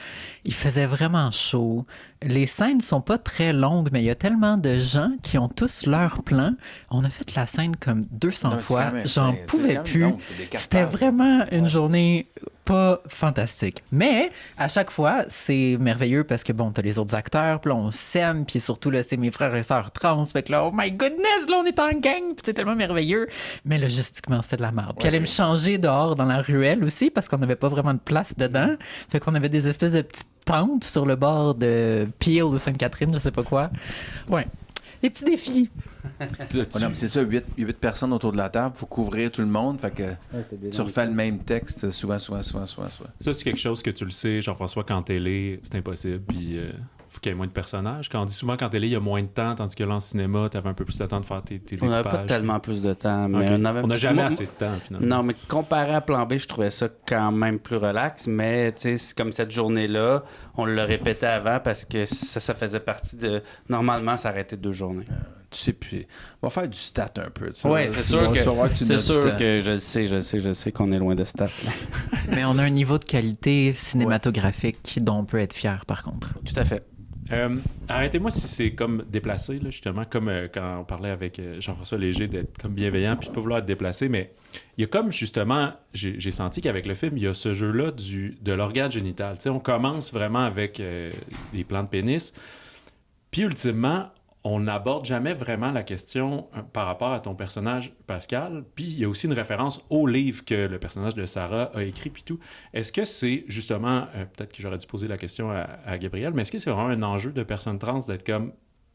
Il faisait vraiment chaud. Les scènes sont pas très longues, mais il y a tellement de gens qui ont tous leur plan. On a fait la scène comme 200 fois. J'en pouvais plus. C'était vraiment une journée pas fantastique. Mais à chaque fois, c'est merveilleux parce que bon, t'as les autres acteurs, puis là, on s'aime, puis surtout, là, c'est mes frères et sœurs trans. Fait que là, oh my goodness, là, on est en gang, puis c'est tellement merveilleux. Mais logistiquement, c'était de la merde. Puis elle allait me changer dehors dans la ruelle aussi parce qu'on n'avait pas vraiment de place dedans. Fait qu'on avait des espèces de petites tente sur le bord de Peel ou Sainte-Catherine, je sais pas quoi. Ouais. Des petits défis. Non, mais c'est ça, 8 personnes autour de la table, il faut couvrir tout le monde, fait que tu refais le même texte souvent. Ça, c'est quelque chose que tu le sais, Jean-François, qu'en télé, c'est impossible, puis faut qu'il y ait moins de personnages. Quand on dit souvent qu'en télé, il y a moins de temps, tandis que là, en cinéma, tu avais un peu plus de temps de faire tes découpages. On n'avait pas tellement plus de temps. Mais okay. On n'a jamais assez de temps, finalement. Non, mais comparé à Plan B, je trouvais ça quand même plus relax. Mais, tu sais, comme cette journée-là, on le répétait avant parce que ça faisait partie de... Normalement, ça arrêtait 2 journées. Tu sais, puis on va faire du stat un peu. Oui, c'est sûr que je sais qu'on est loin de stat. Là. Mais on a un niveau de qualité cinématographique dont on peut être fier, par contre. Tout à fait. Arrêtez-moi si c'est comme déplacé, là, justement, comme quand on parlait avec Jean-François Léger d'être comme bienveillant puis de pas vouloir être déplacé, mais il y a comme justement, j'ai senti qu'avec le film, il y a ce jeu-là de l'organe génital. Tu sais, on commence vraiment avec les plans de pénis, puis ultimement, on n'aborde jamais vraiment la question par rapport à ton personnage Pascal. Puis il y a aussi une référence au livre que le personnage de Sarah a écrit puis tout. Est-ce que c'est justement, peut-être que j'aurais dû poser la question à Gabriel, mais est-ce que c'est vraiment un enjeu de personne trans d'être comme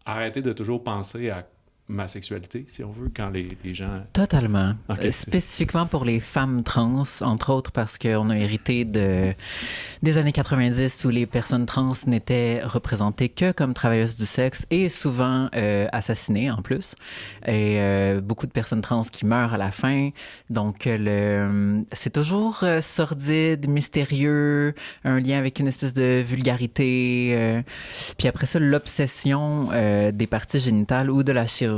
arrêter de toujours penser à ma sexualité, si on veut, quand les gens... Totalement. Okay, spécifiquement pour les femmes trans, entre autres parce qu'on a hérité des années 90 où les personnes trans n'étaient représentées que comme travailleuses du sexe et souvent assassinées en plus. Et beaucoup de personnes trans qui meurent à la fin. Donc, c'est toujours sordide, mystérieux, un lien avec une espèce de vulgarité. Puis après ça, l'obsession des parties génitales ou de la chirurgie.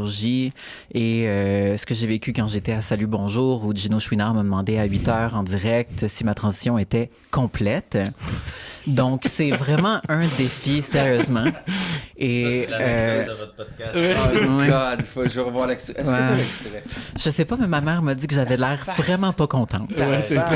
Et ce que j'ai vécu quand j'étais à Salut Bonjour où Gino Chouinard m'a demandé à 8h en direct si ma transition était complète. Donc, c'est vraiment un défi, sérieusement. Et, ça, c'est la de votre podcast. Je vais revoir l'extrait. Est-ce que tu as l'extrait? Je sais pas, mais ma mère m'a dit que j'avais l'air vraiment pas contente. Ouais, c'est ça.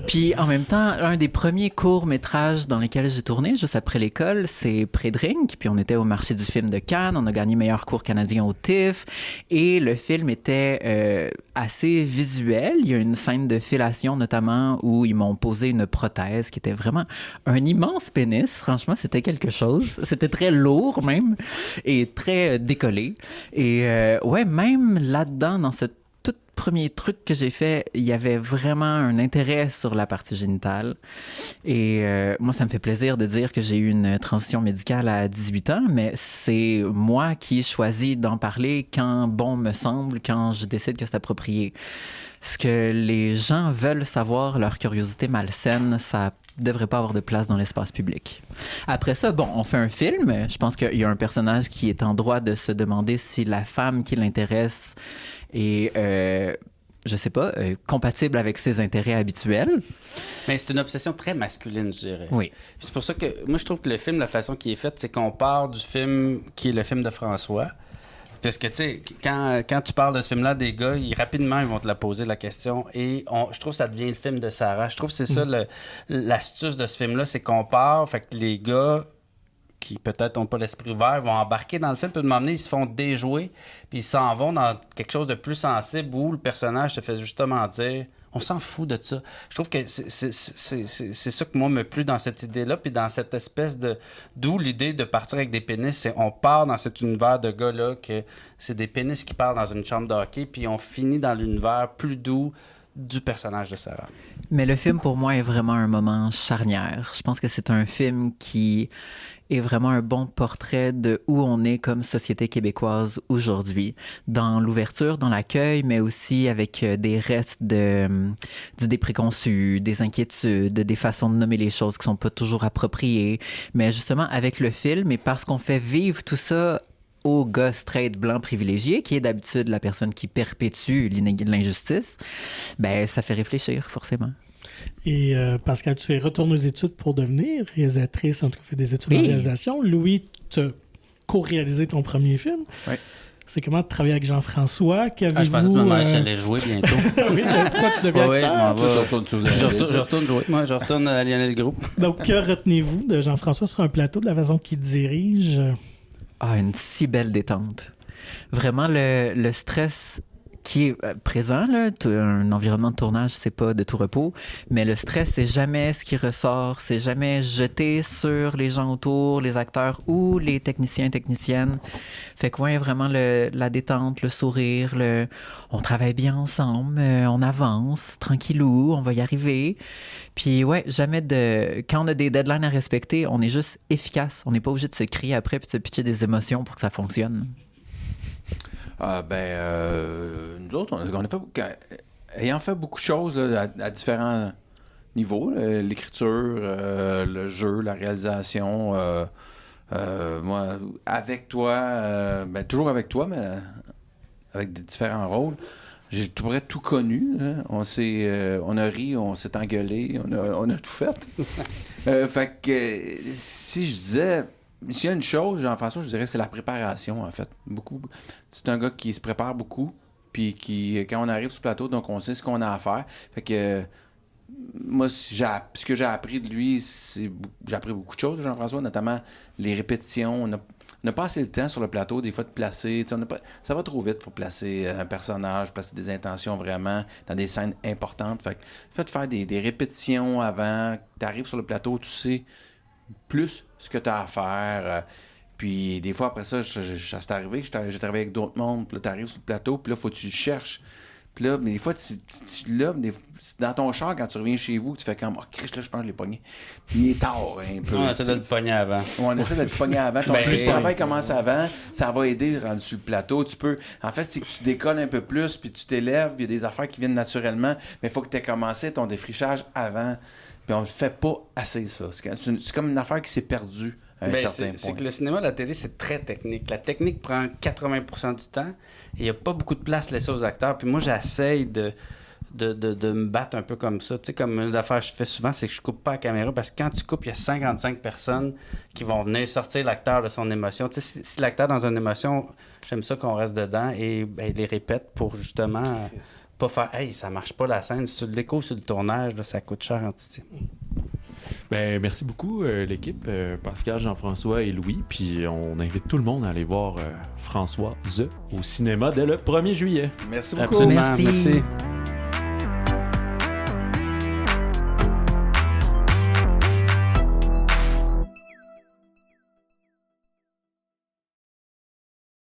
Puis en même temps, un des premiers courts-métrages dans lesquels j'ai tourné, juste après l'école, c'est Pré-Drink. Puis on était au marché du film de Cannes, on a gagné meilleur cours canadien au TIFF. Et le film était assez visuel. Il y a une scène de fellation notamment où ils m'ont posé une prothèse qui était vraiment un immense pénis. Franchement, c'était quelque chose. C'était très lourd même et très décollé. Et ouais, même là-dedans, dans ce tout premier truc que j'ai fait, il y avait vraiment un intérêt sur la partie génitale. Et moi, ça me fait plaisir de dire que j'ai eu une transition médicale à 18 ans, mais c'est moi qui choisis d'en parler quand bon me semble, quand je décide que c'est approprié. Ce que les gens veulent savoir, leur curiosité malsaine, ça devrait pas avoir de place dans l'espace public. Après ça, bon, on fait un film. Je pense qu'il y a un personnage qui est en droit de se demander si la femme qui l'intéresse est, je sais pas, compatible avec ses intérêts habituels. Mais c'est une obsession très masculine, je dirais. Oui. Puis c'est pour ça que moi, je trouve que le film, la façon qu'il est fait, c'est qu'on part du film qui est le film de François. Parce que, tu sais, quand tu parles de ce film-là, des gars, rapidement, ils vont te la poser, la question. Et je trouve que ça devient le film de Sarah. Je trouve que c'est ça l'astuce de ce film-là, c'est qu'on part, fait que les gars qui peut-être n'ont pas l'esprit ouvert vont embarquer dans le film, puis de m'emmener, ils se font déjouer, puis ils s'en vont dans quelque chose de plus sensible où le personnage te fait justement dire on s'en fout de ça. Je trouve que c'est ça que moi me plut dans cette idée-là, puis dans cette espèce de... D'où l'idée de partir avec des pénis, c'est on part dans cet univers de gars-là, que c'est des pénis qui partent dans une chambre de hockey, puis on finit dans l'univers plus doux du personnage de Sarah. Mais le film, pour moi, est vraiment un moment charnière. Je pense que c'est un film qui est vraiment un bon portrait de où on est comme société québécoise aujourd'hui. Dans l'ouverture, dans l'accueil, mais aussi avec des restes d'idées préconçues, des inquiétudes, des façons de nommer les choses qui sont pas toujours appropriées. Mais justement, avec le film, et parce qu'on fait vivre tout ça au gars straight blanc privilégié, qui est d'habitude la personne qui perpétue l'injustice, ben ça fait réfléchir, forcément. Et Pascal, tu es retournée aux études pour devenir réalisatrice, en tout cas, fait des études en réalisation. Louis, tu as co-réalisé ton premier film. Oui. C'est comment de travailler avec Jean-François? Je pensais que j'allais jouer bientôt. Oui, toi, tu deviens acteur. Je retourne jouer. Moi, je retourne à Lionel Gros. Donc, que retenez-vous de Jean-François sur un plateau, de la façon qu'il dirige? Ah, une si belle détente. Vraiment, le stress qui est présent, là, un environnement de tournage, c'est pas de tout repos, mais le stress, c'est jamais ce qui ressort, c'est jamais jeté sur les gens autour, les acteurs ou les techniciens, techniciennes. Fait que ouais, vraiment la détente, le sourire, on travaille bien ensemble, on avance, tranquillou, on va y arriver. Puis ouais, jamais quand on a des deadlines à respecter, on est juste efficace. On n'est pas obligé de se crier après puis de se pitcher des émotions pour que ça fonctionne. Nous autres, ayant fait beaucoup de choses là, à différents niveaux, l'écriture, le jeu, la réalisation, moi, avec toi, toujours avec toi, mais avec des différents rôles, j'ai tout près tout connu. Hein. On a ri, on s'est engueulé, on a tout fait. Fait que si je disais... S'il y a une chose, Jean-François, je dirais, c'est la préparation, en fait. Beaucoup. C'est un gars qui se prépare beaucoup, puis quand on arrive sur le plateau, donc on sait ce qu'on a à faire. Fait que moi, ce que j'ai appris de lui, j'ai appris beaucoup de choses de Jean-François, notamment les répétitions. On n'a pas assez le temps sur le plateau, des fois, de placer. Ça va trop vite pour placer un personnage, placer des intentions vraiment dans des scènes importantes. Fait de faire des répétitions avant. Tu arrives sur le plateau, tu sais plus ce que tu as à faire. Puis des fois, après ça, c'est arrivé, j'ai travaillé avec d'autres mondes, puis là, tu arrives sur le plateau, puis là, il faut que tu le cherches. Puis là, mais des fois, dans ton char, quand tu reviens chez vous, tu fais comme « Ah, Christ, là, je pense que je l'ai pogné. » Puis il est tard, un peu. On essaie de le pogner avant. On essaie de le pogner avant. Ton travail commence avant, ça va aider rendu sur le plateau. En fait, c'est que tu décolles un peu plus, puis tu t'élèves, il y a des affaires qui viennent naturellement, mais il faut que tu aies commencé ton défrichage avant. Puis on le fait pas assez, ça. C'est comme une affaire qui s'est perdue à un certain point. C'est que le cinéma, la télé, c'est très technique. La technique prend 80% du temps et il n'y a pas beaucoup de place laissée aux acteurs. Puis moi, j'essaye de me battre un peu comme ça. Tu sais, comme une affaire que je fais souvent, c'est que je coupe pas la caméra parce que quand tu coupes, il y a 55 personnes qui vont venir sortir l'acteur de son émotion. Tu sais, si l'acteur est dans une émotion, j'aime ça qu'on reste dedans et les répète pour justement... pas faire « Hey, ça marche pas la scène. » Si tu le découvres sur le tournage, là, ça coûte cher en titi. Ben, merci beaucoup, l'équipe, Pascal, Jean-François et Louis. Puis on invite tout le monde à aller voir François au cinéma dès le 1er juillet. Merci beaucoup. Absolument. Merci. Merci.